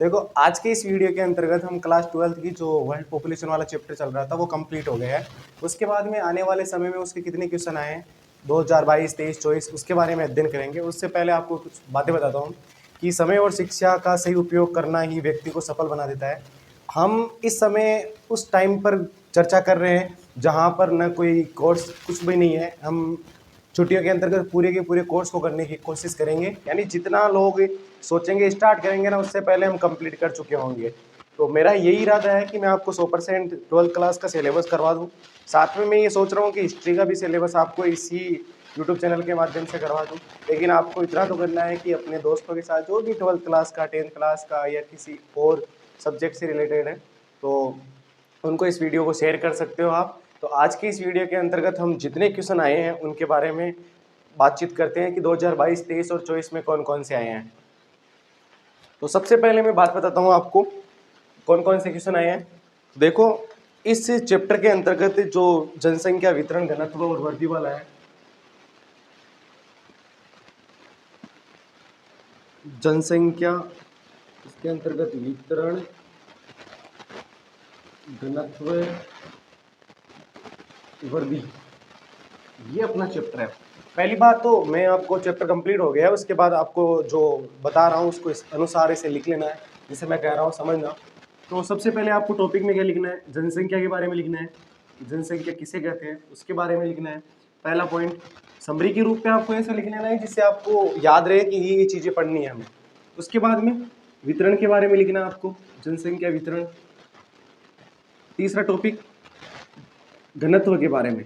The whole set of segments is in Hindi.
देखो, आज के इस वीडियो के अंतर्गत हम क्लास 12th की जो वर्ल्ड पॉपुलेशन वाला चैप्टर चल रहा था वो कंप्लीट हो गया है। उसके बाद में आने वाले समय में उसके कितने क्वेश्चन आए हैं 2022, 23, 24 उसके बारे में अध्ययन करेंगे। उससे पहले आपको कुछ बातें बताता हूँ कि समय और शिक्षा का सही उपयोग करना ही व्यक्ति को सफल बना देता है। हम इस समय उस टाइम पर चर्चा कर रहे हैं जहाँ पर न कोई कोर्स कुछ भी नहीं है। हम छुट्टियों के अंतर्गत पूरे के पूरे कोर्स को करने की कोशिश करेंगे, यानी जितना लोग सोचेंगे स्टार्ट करेंगे ना उससे पहले हम कंप्लीट कर चुके होंगे। तो मेरा यही इरादा है कि मैं आपको 100% 12th क्लास का सिलेबस करवा दूं। साथ में मैं ये सोच रहा हूँ कि हिस्ट्री का भी सिलेबस आपको इसी यूट्यूब चैनल के माध्यम से करवा दूं। लेकिन आपको इतना तो करना है कि अपने दोस्तों के साथ जो भी 12th क्लास का, 10th क्लास का या किसी और सब्जेक्ट से रिलेटेड है तो उनको इस वीडियो को शेयर कर सकते हो आप। तो आज की इस वीडियो के अंतर्गत हम जितने क्वेश्चन आए हैं उनके बारे में बातचीत करते हैं कि 2022, 23 और 24 में कौन कौन से आए हैं। तो सबसे पहले मैं बात बताता हूँ आपको कौन कौन से क्वेश्चन आए हैं। देखो, इस चैप्टर के अंतर्गत जो जनसंख्या वितरण घनत्व और वृद्धि वाला है, जनसंख्या इसके अंतर्गत वितरण घनत्व वृद्धि, ये अपना चैप्टर है। पहली बात तो मैं आपको चैप्टर कंप्लीट हो गया है, उसके बाद आपको जो बता रहा हूँ उसको इस अनुसार इसे लिख लेना है, जिसे मैं कह रहा हूँ समझना। तो सबसे पहले आपको टॉपिक में क्या लिखना है, जनसंख्या के बारे में लिखना है। जनसंख्या किसे कहते हैं उसके बारे में लिखना है। पहला पॉइंट समरी के रूप में आपको ऐसा लिख लेना है जिससे आपको याद रहे कि ये चीज़ें पढ़नी है हमें। उसके बाद में वितरण के बारे में लिखना है आपको, जनसंख्या वितरण। तीसरा टॉपिक घनत्व के बारे में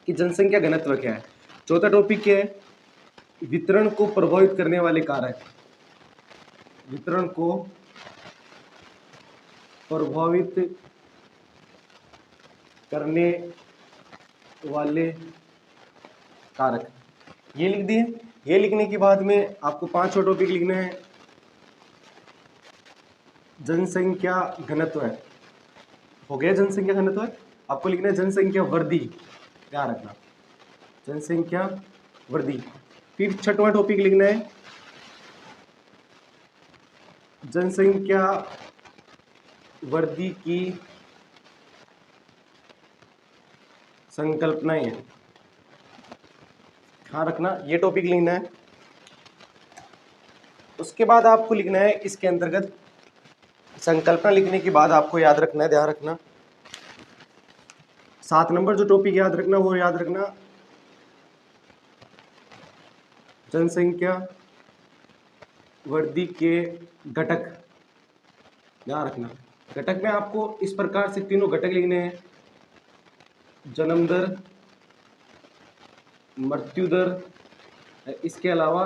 कि जनसंख्या घनत्व क्या है। चौथा टॉपिक क्या है, वितरण को प्रभावित करने वाले कारक, वितरण को प्रभावित करने वाले कारक, ये लिख दिए। ये लिखने के बाद में आपको पांचवा टॉपिक लिखना है जनसंख्या घनत्व है। हो गया जनसंख्या घनत्व है। आपको लिखना है जनसंख्या वृद्धि, ध्यान रखना जनसंख्या वृद्धि। फिर छठवां टॉपिक लिखना है जनसंख्या वृद्धि की संकल्पनाएं हैं, ध्यान रखना ये टॉपिक लिखना है। उसके बाद आपको लिखना है इसके अंतर्गत संकल्पना लिखने के बाद आपको याद रखना है, ध्यान रखना 7 नंबर जो टॉपिक याद रखना वो याद रखना जनसंख्या वृद्धि के घटक, ध्यान रखना। घटक में आपको इस प्रकार से तीनों घटक लिखने हैं, जन्म दर, मृत्यु दर, इसके अलावा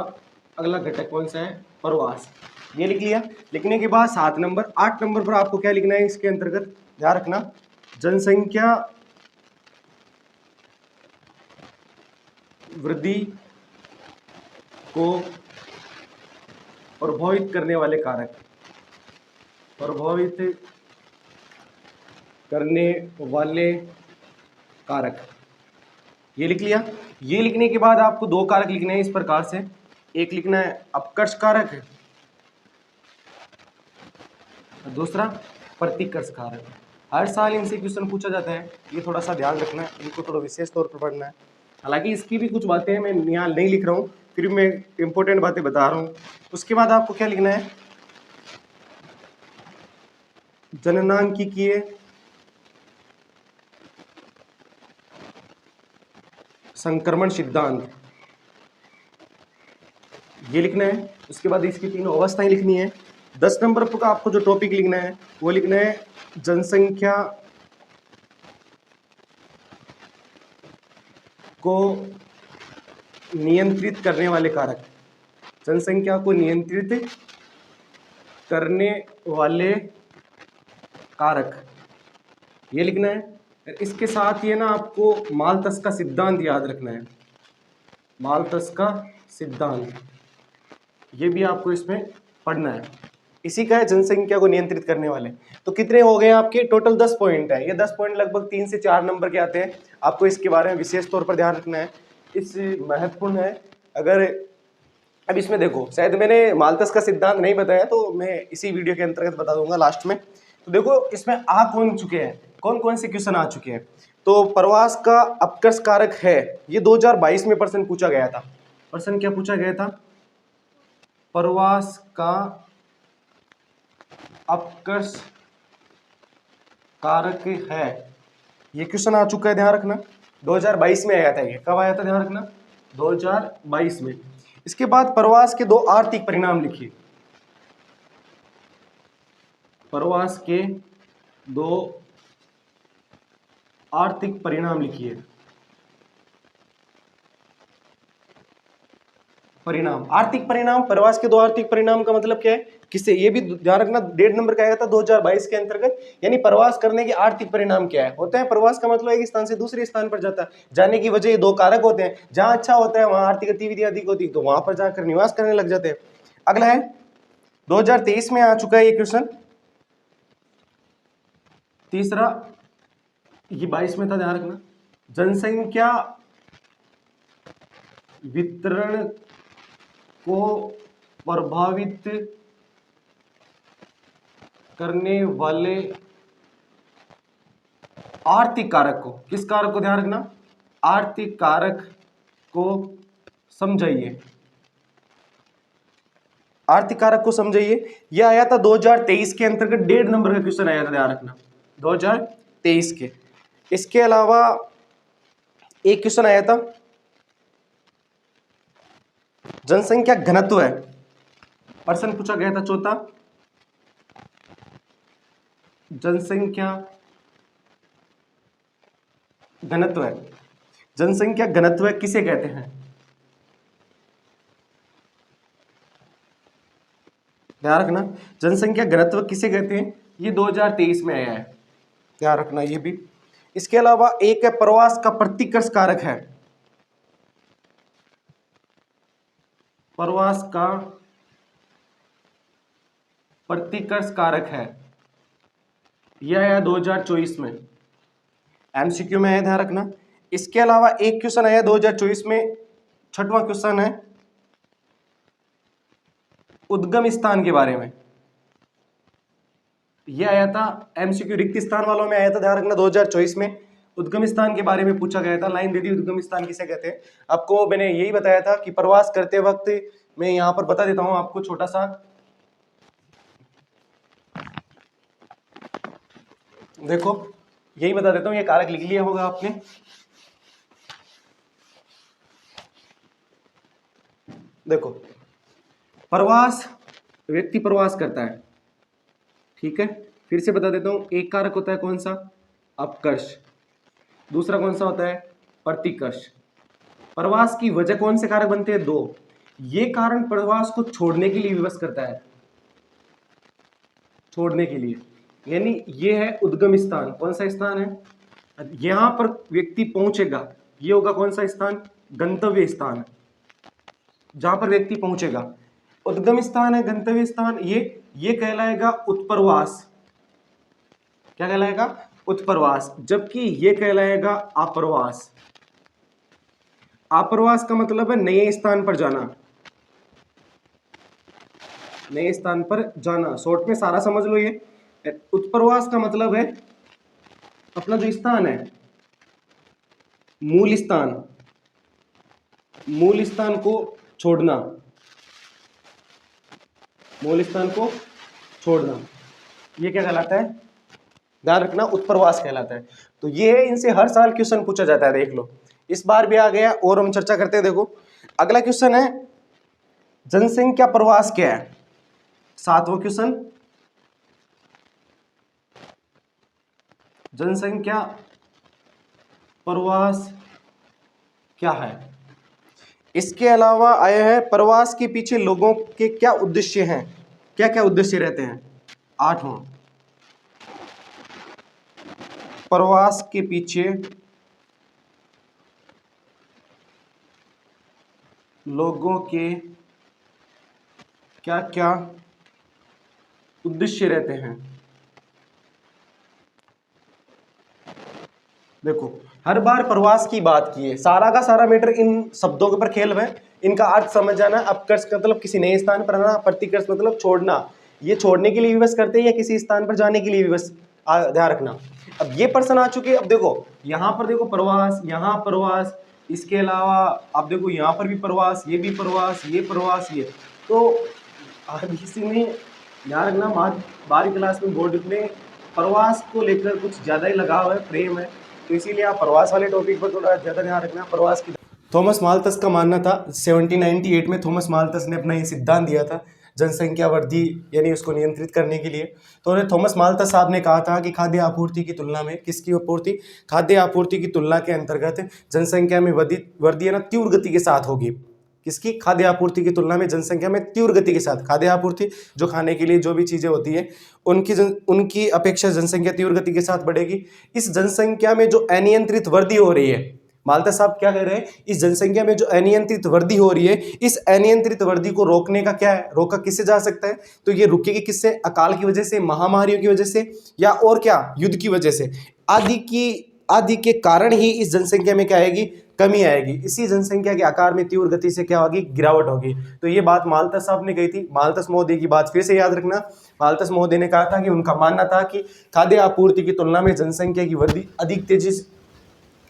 अगला घटक कौन सा है, प्रवास। ये लिख लिया। लिखने के बाद 7 नंबर 8 नंबर पर आपको क्या लिखना है इसके अंतर्गत, ध्यान रखना जनसंख्या वृद्धि को प्रभावित करने वाले कारक, प्रभावित करने वाले कारक, ये लिख लिया। ये लिखने के बाद आपको दो कारक लिखने हैं इस प्रकार से, एक लिखना है अपकर्ष कारक, दूसरा प्रतिकर्ष कारक। हर साल इनसे क्वेश्चन पूछा जाता है, ये थोड़ा सा ध्यान रखना है, इनको थोड़ा विशेष तौर पर पढ़ना है। हालांकि इसकी भी कुछ बातें मैं यहाँ नहीं लिख रहा हूँ, फिर मैं इंपॉर्टेंट बातें बता रहा हूँ। उसके बाद आपको क्या लिखना है, जननांकिकीय संक्रमण सिद्धांत, ये लिखना है। उसके बाद इसकी तीनों अवस्थाएं लिखनी है। 10 नंबर पर आपको जो टॉपिक लिखना है वो लिखना है जनसंख्या को नियंत्रित करने वाले कारक, जनसंख्या को नियंत्रित करने वाले कारक, ये लिखना है। इसके साथ ये ना आपको माल्थस का सिद्धांत याद रखना है, माल्थस का सिद्धांत, ये भी आपको इसमें पढ़ना है। इसी का है जनसंख्या को नियंत्रित करने वाले। तो कितने हो गए आपके, टोटल 10 पॉइंट है। ये 10 पॉइंट लगभग 3 से 4 नंबर के आते हैं। आपको इसके बारे में विशेष तौर पर ध्यान रखना है, इस महत्वपूर्ण है। अगर अब इसमें देखो, शायद मैंने माल्थस का सिद्धांत नहीं बताया, तो मैं इसी वीडियो के अंतर्गत बता दूंगा लास्ट में। तो देखो इसमें आ कौन चुके हैं, कौन कौन से क्वेश्चन आ चुके हैं। तो प्रवास का अपकर्ष कारक है, ये 2022 में प्रश्न पूछा गया था। प्रश्न क्या पूछा गया था? प्रवास का अपकर्ष कारक है, ये क्वेश्चन आ चुका है, ध्यान रखना। 2022 में आया था ये, कब आया था ध्यान रखना? 2022 में। इसके बाद प्रवास के 2 आर्थिक परिणाम लिखिए। प्रवास के 2 आर्थिक परिणाम लिखिए। परिणाम, आर्थिक परिणाम, प्रवास के 2 आर्थिक परिणाम का मतलब क्या है, किससे, ये भी ध्यान रखना, डेढ़ नंबर का आया था 2022 के अंतर्गत। यानी प्रवास करने के आर्थिक परिणाम क्या है, होता है प्रवास का मतलब एक स्थान से दूसरे स्थान पर जाता है, जाने की वजह ये 2 कारक होते हैं। जहां अच्छा होता है वहां आर्थिक गतिविधियां अधिक होती है, तो वहां पर जाकर निवास करने लग जाते हैं। अगला है 2023 में आ चुका है ये क्वेश्चन। तीसरा, ये 22 में था, ध्यान रखना। जनसंख्या वितरण को प्रभावित करने वाले आर्थिक कारक को, किस कारक को ध्यान रखना? आर्थिक कारक को समझाइए। आर्थिक कारक को समझाइए। यह आया था 2023 के अंतर्गत, डेढ़ नंबर का क्वेश्चन आया था, ध्यान रखना, 2023 के। इसके अलावा एक क्वेश्चन आया था, जनसंख्या घनत्व है, प्रश्न पूछा गया था चौथा, जनसंख्या घनत्व है। जनसंख्या घनत्व किसे कहते हैं? ध्यान रखना, जनसंख्या घनत्व किसे कहते हैं, ये 2023 में आया है, ध्यान रखना ये भी। इसके अलावा एक है प्रवास का प्रतिकर्ष कारक है, प्रवास का प्रतिकर्ष कारक है, यह आया 2024 में, एमसीक्यू में है, ध्यान रखना। इसके अलावा एक क्वेश्चन आया 2024 में, छठवां क्वेश्चन है उद्गम स्थान के बारे में, यह आया था एमसीक्यू रिक्त स्थान वालों में आया था, ध्यान रखना। 2024 में उद्गम स्थान के बारे में पूछा गया था, लाइन दे दी, उद्गम स्थान किसे कहते हैं। आपको मैंने यही बताया था कि प्रवास करते वक्त, मैं यहां पर बता देता हूं आपको छोटा सा, देखो यही बता देता हूं, ये कारक लिख लिया होगा आपने। देखो प्रवास, व्यक्ति प्रवास करता है, ठीक है, फिर से बता देता हूं, एक कारक होता है कौन सा? अपकर्ष। दूसरा कौन सा होता है? प्रतिकर्ष। प्रवास की वजह कौन से कारक बनते हैं? 2। ये कारण प्रवास को छोड़ने के लिए विवश करता है, छोड़ने के लिए, यानी ये है उद्गम स्थान। कौन सा स्थान है? यहां पर व्यक्ति पहुंचेगा, ये होगा कौन सा स्थान? गंतव्य स्थान, जहां पर व्यक्ति पहुंचेगा। उद्गम स्थान है, गंतव्य स्थान, ये कहलाएगा उत्प्रवास। क्या कहलाएगा? उत्प्रवास। जबकि ये कहलाएगा आप्रवास। आप्रवास का मतलब है नए स्थान पर जाना, नए स्थान पर जाना, शॉर्ट में सारा समझ लो ये। उत्प्रवास का मतलब है अपना जो स्थान है, मूल स्थान, मूल स्थान को छोड़ना, मूल स्थान को छोड़ना, ये क्या कहलाता है? ध्यान रखना, उत्प्रवास कहलाता है। तो ये है, इनसे हर साल क्वेश्चन पूछा जाता है, देख लो, इस बार भी आ गया और हम चर्चा करते हैं। देखो अगला क्वेश्चन है, जनसंख्या प्रवास क्या है? 7वां क्वेश्चन, जनसंख्या प्रवास क्या है? इसके अलावा आया है, प्रवास के पीछे लोगों के क्या उद्देश्य हैं, क्या क्या उद्देश्य रहते हैं? 8वां, प्रवास के पीछे लोगों के क्या क्या उद्देश्य रहते हैं? देखो, हर बार प्रवास की बात की है, सारा का सारा मैटर इन शब्दों के ऊपर खेल है, इनका अर्थ समझ जाना। अपकर्ष का मतलब किसी नए स्थान पर आना, प्रतिकर्ष मतलब छोड़ना, ये छोड़ने के लिए विवश करते हैं या किसी स्थान पर जाने के लिए विवश, ध्यान रखना। अब ये प्रश्न आ चुके हैं। अब देखो यहाँ पर देखो प्रवास, यहाँ प्रवास, इसके अलावा आप देखो यहाँ पर भी प्रवास, ये भी प्रवास, ये प्रवास, ये तो इसी में ध्यान रखना। 12वीं क्लास में बोर्ड में प्रवास को लेकर कुछ ज़्यादा ही लगाव है, प्रेम है, तो इसीलिए आप प्रवास वाले टॉपिक पर थोड़ा ज़्यादा ध्यान रखना। प्रवास की थॉमस माल्थस का मानना था 1798 में थॉमस माल्थस ने अपना ये सिद्धांत दिया था जनसंख्या वृद्धि यानी उसको नियंत्रित करने के लिए। तो उन्हें थॉमस माल्थस साहब ने कहा था कि खाद्य आपूर्ति की तुलना में, किसकी आपूर्ति, खाद्य आपूर्ति की तुलना के अंतर्गत जनसंख्या में वृद्धि है ना तीव्र गति के साथ होगी। किसकी, खाद्य आपूर्ति की तुलना में जनसंख्या में तीव्र गति के साथ, खाद्य आपूर्ति जो खाने के लिए जो भी चीज़ें होती है उनकी अपेक्षा जनसंख्या तीव्र गति के साथ बढ़ेगी। इस जनसंख्या में जो अनियंत्रित वृद्धि हो रही है, माल्थस साहब क्या कह रहे हैं, इस जनसंख्या में जो अनियंत्रित वृद्धि हो रही है, इस अनियंत्रित वृद्धि को रोकने का क्या है, रोका किससे जा सकता है, तो ये रुकेगी किससे, अकाल की वजह से, महामारियों की वजह से, या और क्या, युद्ध की वजह से, आदि के कारण ही इस जनसंख्या में क्या आएगी, कमी आएगी। इसी जनसंख्या के आकार में तीव्र गति से क्या होगी, गिरावट होगी। तो ये बात माल्थस साहब ने कही थी। माल्थस महोदय की बात फिर से याद रखना। माल्थस महोदय ने कहा था कि उनका मानना था कि खाद्य आपूर्ति की तुलना में जनसंख्या की वृद्धि अधिक तेजी से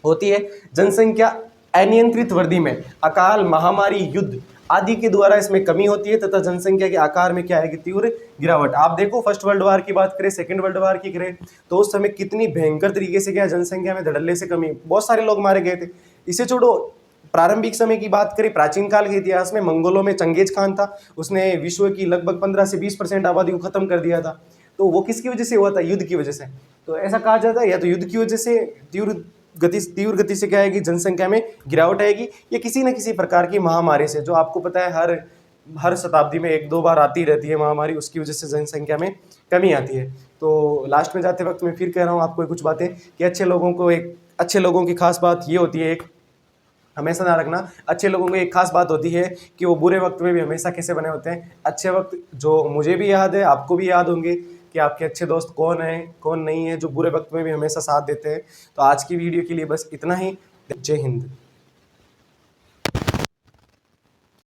होती है। जनसंख्या अनियंत्रित वृद्धि में अकाल, महामारी, युद्ध आदि के द्वारा इसमें कमी होती है तथा जनसंख्या के आकार में क्या आएगी, तीव्र गिरावट। आप देखो फर्स्ट वर्ल्ड वार की बात करें, सेकंड वर्ल्ड वार की करें, तो उस समय कितनी भयंकर तरीके से क्या जनसंख्या में धड़ल्ले से कमी, बहुत सारे लोग मारे गए थे। इसे छोड़ो, प्रारंभिक समय की बात करें, प्राचीन काल के इतिहास में मंगोलों में चंगेज खान था, उसने विश्व की लगभग 15 से 20% आबादी को खत्म कर दिया था। तो वो किसकी वजह से हुआ था, युद्ध की वजह से। तो ऐसा कहा जाता है या तो युद्ध की वजह से तीव्र गति से क्या आएगी, जनसंख्या में गिरावट आएगी, या किसी न किसी प्रकार की महामारी से, जो आपको पता है हर शताब्दी में 1-2 बार आती रहती है महामारी, उसकी वजह से जनसंख्या में कमी आती है। तो लास्ट में जाते वक्त मैं फिर कह रहा हूँ आपको कुछ बातें कि अच्छे लोगों की खास बात ये होती है, एक हमेशा ना रखना, अच्छे लोगों की एक खास बात होती है कि वो बुरे वक्त में भी हमेशा कैसे बने होते हैं, अच्छे वक्त। जो मुझे भी याद है, आपको भी याद होंगे कि आपके अच्छे दोस्त कौन हैं, कौन नहीं है, जो बुरे वक्त में भी हमेशा साथ देते हैं। तो आज की वीडियो के लिए बस इतना ही। जय हिंद।